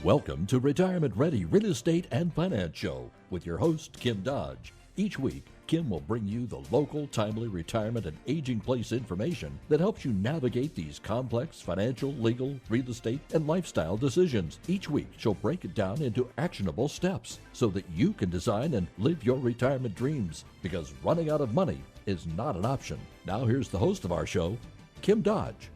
Welcome to Retirement Ready Real Estate and Finance Show with your host, Kim Dodge. Each week, Kim will bring you the local, timely retirement and aging place information that helps you navigate these complex financial, legal, real estate, and lifestyle decisions. Each week, she'll break it down into actionable steps so that you can design and live your retirement dreams, because running out of money is not an option. Now here's the host of our show, Kim Dodge.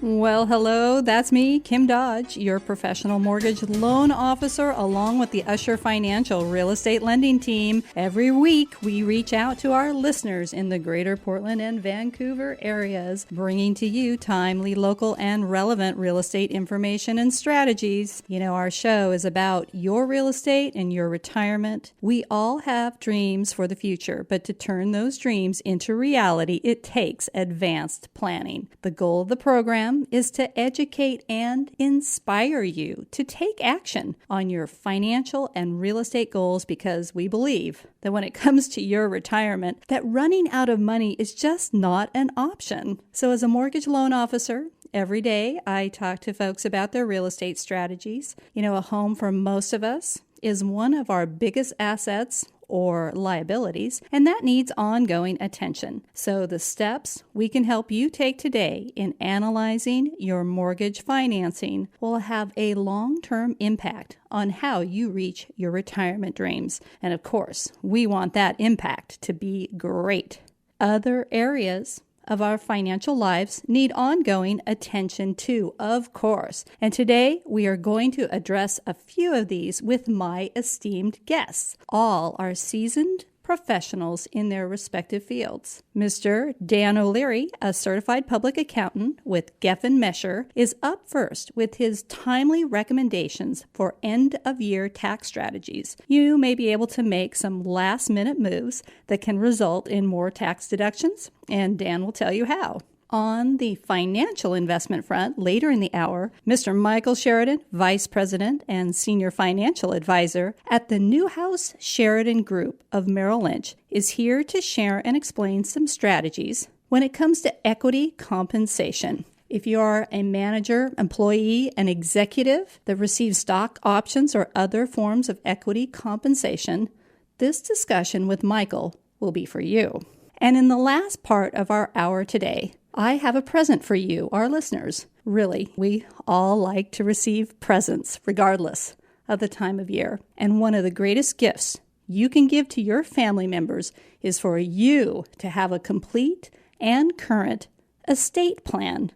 Well, hello, that's me, Kim Dodge, your professional mortgage loan officer, along with the Usher Financial Real Estate Lending Team. Every week, we reach out to our listeners in the greater Portland and Vancouver areas, bringing to you timely, local, and relevant real estate information and strategies. You know, our show is about your real estate and your retirement. We all have dreams for the future, but to turn those dreams into reality, it takes advanced planning. The goal of the program is to educate and inspire you to take action on your financial and real estate goals, because we believe that when it comes to your retirement, that running out of money is just not an option. So as a mortgage loan officer, every day I talk to folks about their real estate strategies. You know, a home for most of us is one of our biggest assets or liabilities, and that needs ongoing attention. So the steps we can help you take today in analyzing your mortgage financing will have a long-term impact on how you reach your retirement dreams. And of course, we want that impact to be great. Other areas of our financial lives need ongoing attention too, of course. And today we are going to address a few of these with my esteemed guests. All are seasoned professionals in their respective fields. Mr. Dan O'Leary, a certified public accountant with Geffen, is up first with his timely recommendations for end-of-year tax strategies. You may be able to make some last-minute moves that can result in more tax deductions, and Dan will tell you how. On the financial investment front, later in the hour, Mr. Michael Sheridan, Vice President and Senior Financial Advisor at the Newhouse Sheridan Group of Merrill Lynch, is here to share and explain some strategies when it comes to equity compensation. If you are a manager, employee, and executive that receives stock options or other forms of equity compensation, this discussion with Michael will be for you. And in the last part of our hour today, I have a present for you, our listeners. Really, we all like to receive presents, regardless of the time of year. And one of the greatest gifts you can give to your family members is for you to have a complete and current estate plan.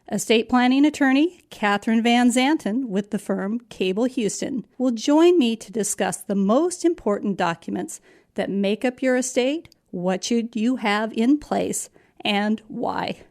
Estate planning attorney Catherine Van Zanten with the firm Cable Houston will join me to discuss the most important documents that make up your estate, what should you have in place, and why.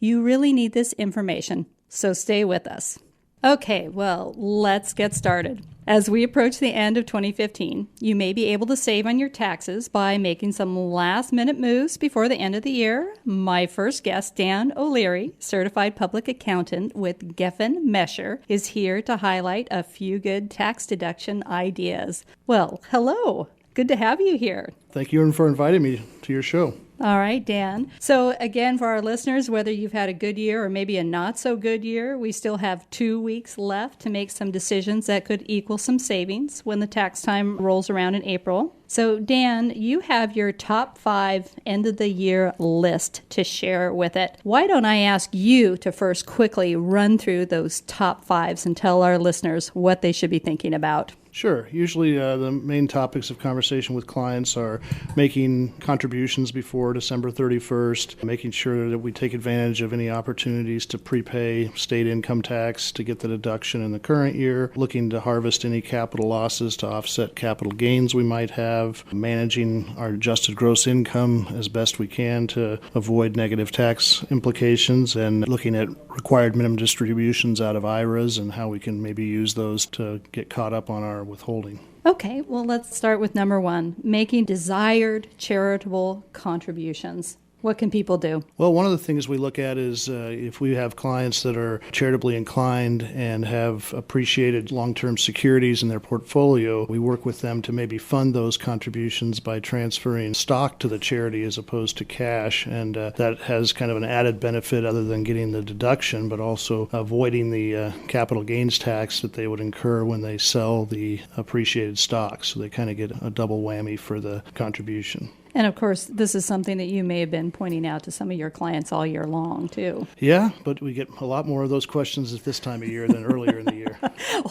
You really need this information, so stay with us. Okay, well, let's get started. As we approach the end of 2015, you may be able to save on your taxes by making some last-minute moves before the end of the year. My first guest, Dan O'Leary, certified public accountant with Geffen, is here to highlight a few good tax deduction ideas. Well, hello. Good to have you here. Thank you for inviting me to your show. All right, Dan. So again, for our listeners, whether you've had a good year or maybe a not so good year, we still have 2 weeks left to make some decisions that could equal some savings when the tax time rolls around in April. So Dan, you have your top 5 end of the year list to share with it. Why don't I ask you to first quickly run through those top 5s and tell our listeners what they should be thinking about? Sure. Usually the main topics of conversation with clients are making contributions before December 31st, making sure that we take advantage of any opportunities to prepay state income tax to get the deduction in the current year, looking to harvest any capital losses to offset capital gains we might have, managing our adjusted gross income as best we can to avoid negative tax implications, and looking at required minimum distributions out of IRAs and how we can maybe use those to get caught up on our withholding. Okay, well, let's start with number 1, making desired charitable contributions. What can people do? Well, one of the things we look at is if we have clients that are charitably inclined and have appreciated long-term securities in their portfolio, we work with them to maybe fund those contributions by transferring stock to the charity as opposed to cash. And that has kind of an added benefit other than getting the deduction, but also avoiding the capital gains tax that they would incur when they sell the appreciated stock. So they kind of get a double whammy for the contribution. And of course, this is something that you may have been pointing out to some of your clients all year long, too. Yeah, but we get a lot more of those questions at this time of year than earlier in the year.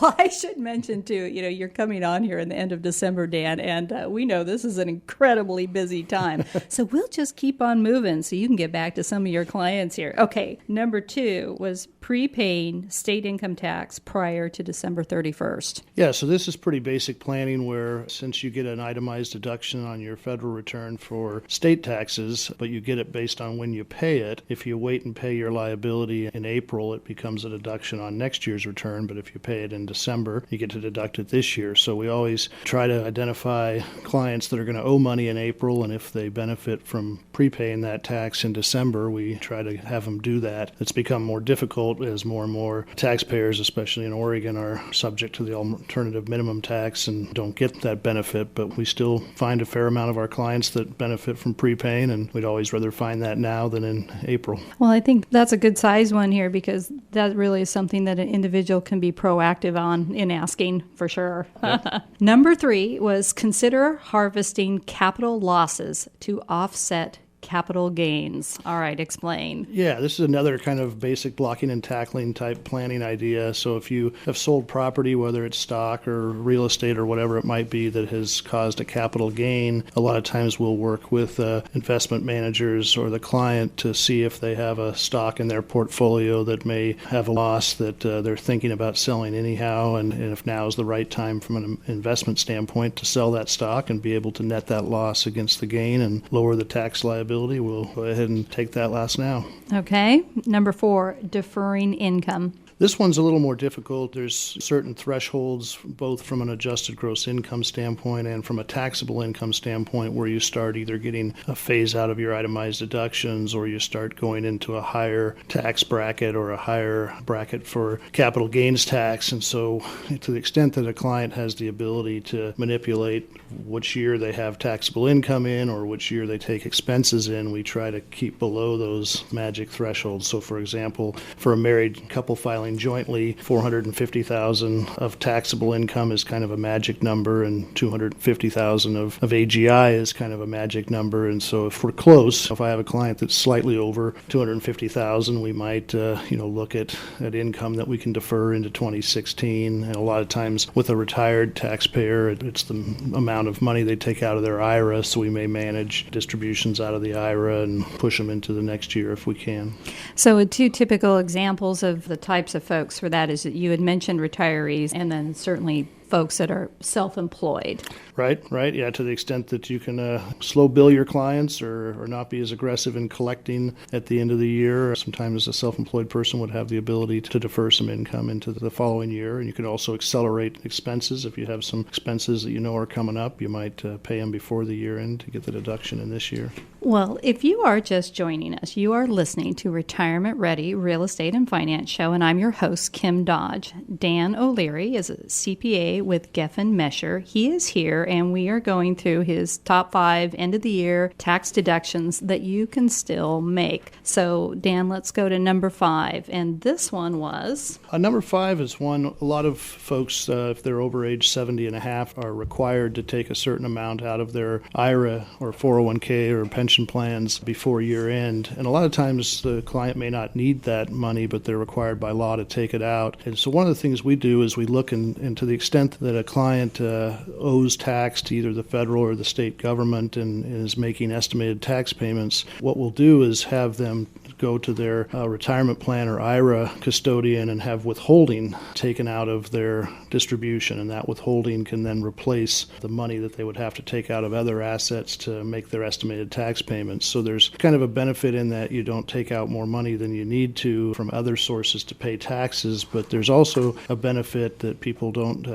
Well, I should mention, too, you're coming on here in the end of December, Dan, and we know this is an incredibly busy time. So we'll just keep on moving so you can get back to some of your clients here. Okay, number 2 was prepaying state income tax prior to December 31st. Yeah, so this is pretty basic planning where since you get an itemized deduction on your federal return for state taxes, but you get it based on when you pay it. If you wait and pay your liability in April, it becomes a deduction on next year's return, but if you pay it in December, you get to deduct it this year. So we always try to identify clients that are going to owe money in April, and if they benefit from prepaying that tax in December, we try to have them do that. It's become more difficult as more and more taxpayers, especially in Oregon, are subject to the alternative minimum tax and don't get that benefit, but we still find a fair amount of our clients that benefit from prepaying, and we'd always rather find that now than in April. Well, I think that's a good size one here because that really is something that an individual can be proactive on in asking for sure. Yep. Number 3 was consider harvesting capital losses to offset capital gains. All right, explain. Yeah, this is another kind of basic blocking and tackling type planning idea. So if you have sold property, whether it's stock or real estate or whatever it might be that has caused a capital gain, a lot of times we'll work with investment managers or the client to see if they have a stock in their portfolio that may have a loss that they're thinking about selling anyhow, and if now is the right time from an investment standpoint to sell that stock and be able to net that loss against the gain and lower the tax liability. We'll go ahead and take that loss now. Okay. Number 4, deferring income. This one's a little more difficult. There's certain thresholds, both from an adjusted gross income standpoint and from a taxable income standpoint, where you start either getting a phase out of your itemized deductions or you start going into a higher tax bracket or a higher bracket for capital gains tax. And so to the extent that a client has the ability to manipulate which year they have taxable income in or which year they take expenses in, we try to keep below those magic thresholds. So for example, for a married couple filing jointly, $450,000 of taxable income is kind of a magic number, and $250,000 of AGI is kind of a magic number. And so if we're close, if I have a client that's slightly over $250,000, we might look at income that we can defer into 2016. And a lot of times with a retired taxpayer, it's the amount of money they take out of their IRA, so we may manage distributions out of the IRA and push them into the next year if we can. So 2 typical examples of the types of folks for that is that you had mentioned retirees and then certainly folks that are self-employed. Right. Yeah, to the extent that you can slow bill your clients or not be as aggressive in collecting at the end of the year. Sometimes a self-employed person would have the ability to defer some income into the following year. And you could also accelerate expenses. If you have some expenses that you know are coming up, you might pay them before the year end to get the deduction in this year. Well, if you are just joining us, you are listening to Retirement Ready Real Estate and Finance Show, and I'm your host, Kim Dodge. Dan O'Leary is a CPA with Geffen Mesher. He is here, and we are going through his top 5 end-of-the-year tax deductions that you can still make. So, Dan, let's go to number 5, and this one was? Number 5 is one a lot of folks, if they're over age 70 and a half, are required to take a certain amount out of their IRA or 401k or pension plans before year end. And a lot of times the client may not need that money, but they're required by law to take it out. And so one of the things we do is we look into the extent that a client owes tax to either the federal or the state government and is making estimated tax payments, what we'll do is have them go to their retirement plan or IRA custodian and have withholding taken out of their distribution, and that withholding can then replace the money that they would have to take out of other assets to make their estimated tax payments. So there's kind of a benefit in that you don't take out more money than you need to from other sources to pay taxes, but there's also a benefit that people don't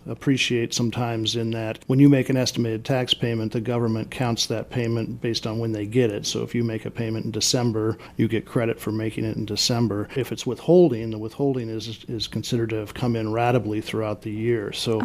appreciate sometimes in that when you make an estimated tax payment, the government counts that payment based on when they get it. So if you make a payment in December, you get credit for making it in December. If it's withholding, the withholding is considered to have come in ratably throughout the year. So,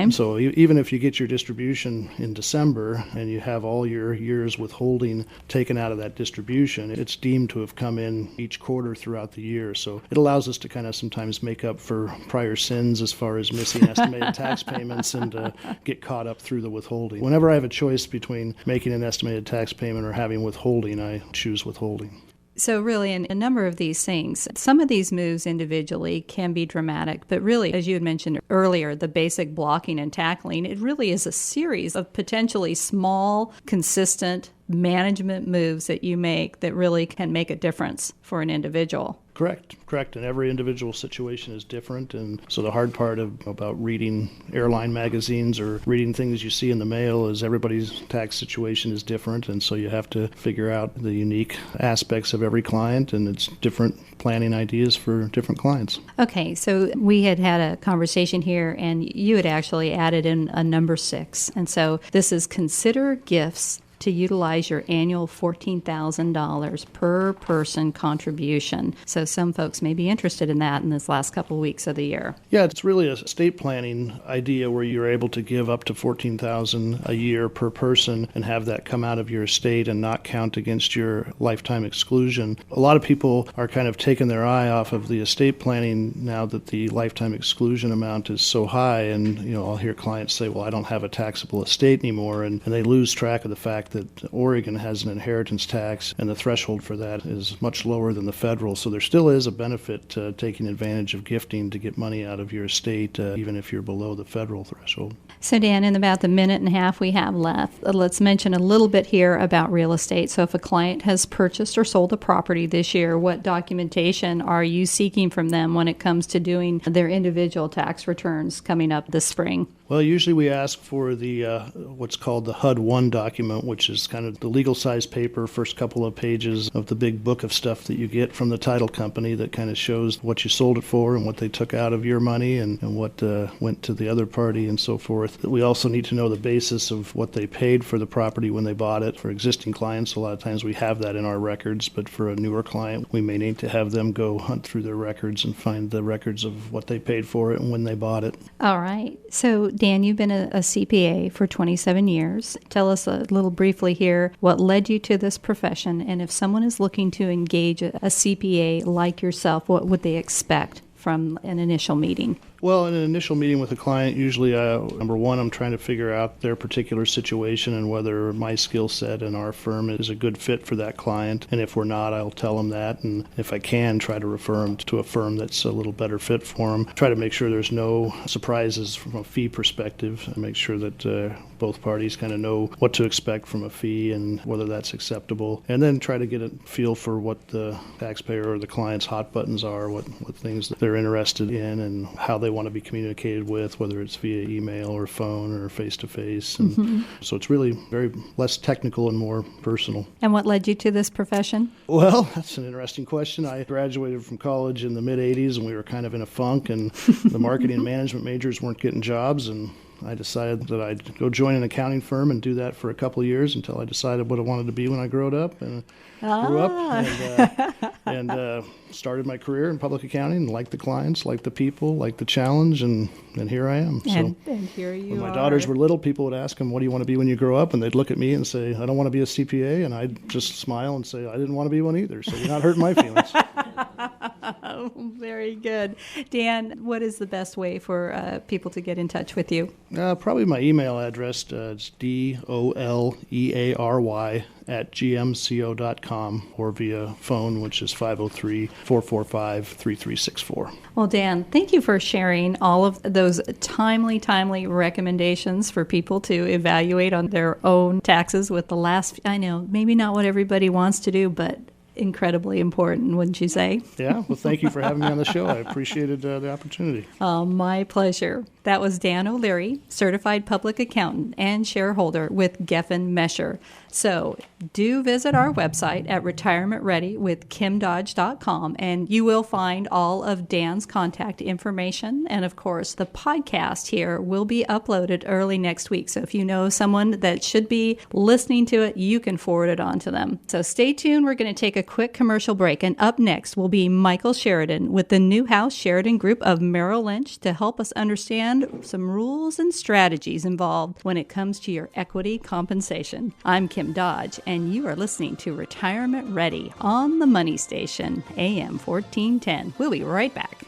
so even if you get your distribution in December and you have all your year's withholding taken out of that distribution, it's deemed to have come in each quarter throughout the year. So it allows us to kind of sometimes make up for prior sins as far as missing estimated tax payments and get caught up through the withholding. Whenever I have a choice between making an estimated tax payment or having withholding, I choose withholding. So really, in a number of these things, some of these moves individually can be dramatic, but really, as you had mentioned earlier, the basic blocking and tackling, it really is a series of potentially small, consistent management moves that you make that really can make a difference for an individual. Correct. And every individual situation is different. And so the hard part about reading airline magazines or reading things you see in the mail is everybody's tax situation is different. And so you have to figure out the unique aspects of every client, and it's different planning ideas for different clients. Okay, so we had a conversation here, and you had actually added in a number 6. And so this is consider gifts to utilize your annual $14,000 per person contribution. So some folks may be interested in that in this last couple of weeks of the year. Yeah, it's really a estate planning idea where you're able to give up to $14,000 a year per person and have that come out of your estate and not count against your lifetime exclusion. A lot of people are kind of taking their eye off of the estate planning now that the lifetime exclusion amount is so high, and I'll hear clients say, well, I don't have a taxable estate anymore, and they lose track of the fact that Oregon has an inheritance tax, and the threshold for that is much lower than the federal. So there still is a benefit to taking advantage of gifting to get money out of your estate, even if you're below the federal threshold. So Dan, in about the minute and a half we have left, let's mention a little bit here about real estate. So if a client has purchased or sold a property this year, what documentation are you seeking from them when it comes to doing their individual tax returns coming up this spring? Well, usually we ask for the what's called the HUD-1 document, which is kind of the legal size paper, first couple of pages of the big book of stuff that you get from the title company that kind of shows what you sold it for and what they took out of your money and what went to the other party and so forth. We also need to know the basis of what they paid for the property when they bought it. For existing clients, a lot of times we have that in our records, but for a newer client, we may need to have them go hunt through their records and find the records of what they paid for it and when they bought it. All right. So Dan, you've been a CPA for 27 years. Tell us a little briefly here what led you to this profession, and if someone is looking to engage a CPA like yourself, what would they expect from an initial meeting? Well, in an initial meeting with a client, usually, number one, I'm trying to figure out their particular situation and whether my skill set and our firm is a good fit for that client. And if we're not, I'll tell them that. And if I can, try to refer them to a firm that's a little better fit for them. Try to make sure there's no surprises from a fee perspective and make sure that both parties kind of know what to expect from a fee and whether that's acceptable. And then try to get a feel for what the taxpayer or the client's hot buttons are, what things that they're interested in and how they want to be communicated with, whether it's via email or phone or face-to-face. And so it's really very less technical and more personal. And what led you to this profession? Well, that's an interesting question. I graduated from college in the mid-'80s, and we were kind of in a funk, and the marketing and management majors weren't getting jobs, and I decided that I'd go join an accounting firm and do that for a couple of years until I decided what I wanted to be when I grew up. And grew up and started my career in public accounting and liked the clients, liked the people, liked the challenge, and here I am. And here you when my are. daughters were little, people would ask them, what do you want to be when you grow up? And they'd look at me and say, I don't want to be a CPA. And I'd just smile and say, I didn't want to be one either. So you're not hurting my feelings. Oh, very good. Dan, what is the best way for people to get in touch with you? Probably my email address. It's doleary@gmco.com or via phone, which is 503-445-3364. Well, Dan, thank you for sharing all of those timely recommendations for people to evaluate on their own taxes with the last, I know, maybe not what everybody wants to do, but incredibly important, wouldn't you say? Yeah, well, thank you for having me on the show. I appreciated the opportunity. Oh, my pleasure. That was Dan O'Leary, certified public accountant and shareholder with Geffen Mesher. So do visit our website at retirementreadywithkimdodge.com, and you will find all of Dan's contact information. And of course, the podcast here will be uploaded early next week. So if you know someone that should be listening to it, you can forward it on to them. So stay tuned. We're going to take a quick commercial break. And up next will be Michael Sheridan with the Newhouse Sheridan Group of Merrill Lynch to help us understand some rules and strategies involved when it comes to your equity compensation. I'm Kim Dodge, and you are listening to Retirement Ready on the Money Station, AM 1410. We'll be right back.